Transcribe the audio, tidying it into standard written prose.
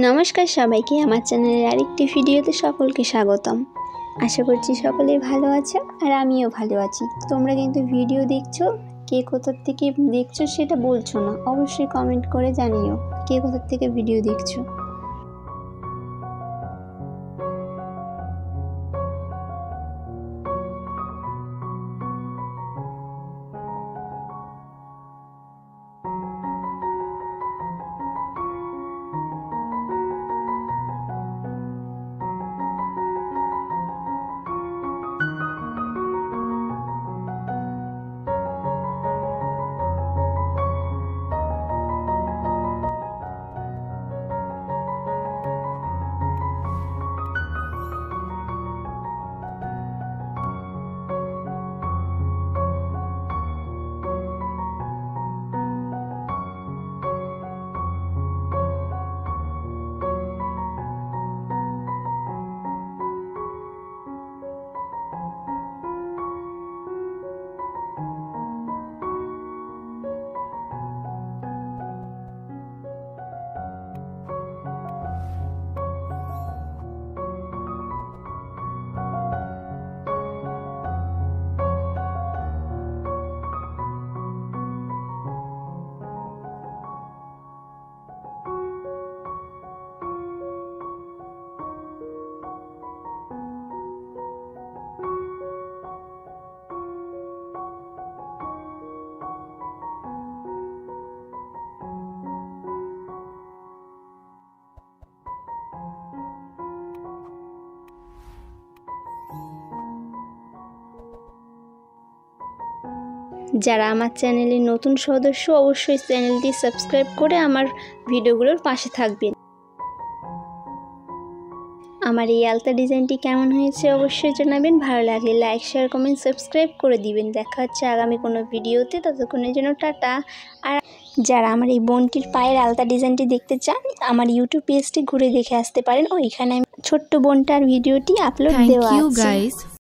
নমস্কার সবাইকে আমার চ্যানেলের আরেকটি ভিডিওতে সকলকে স্বাগতম। আশা করছি সকলেই ভালো আছো আর আমিও ভালো আছি। তোমরা কিন্তু ভিডিও দেখছো, কে কোথা থেকে দেখছো সেটা বলছো না, অবশ্যই কমেন্ট করে জানিও কে কোথা থেকে ভিডিও দেখছো। যারা আমার চ্যানেলের নতুন সদস্য অবশ্যই চ্যানেলটি সাবস্ক্রাইব করে আমার ভিডিওগুলোর পাশে থাকবেন। আমার এই আলতা ডিজাইনটি কেমন হয়েছে অবশ্যই জানাবেন। ভালো লাগলে লাইক, শেয়ার, কমেন্ট, সাবস্ক্রাইব করে দিবেন। দেখা হচ্ছে আগামী কোনো ভিডিওতে, ততক্ষণের জন্য টাটা। আর যারা আমার এই বোনটির পায়ের আলতা ডিজাইনটি দেখতে চান, আমার ইউটিউব পেজটি ঘুরে দেখে আসতে পারেন। ওইখানে ছোট্ট বোনটার ভিডিওটি আপলোড দেওয়া আছে।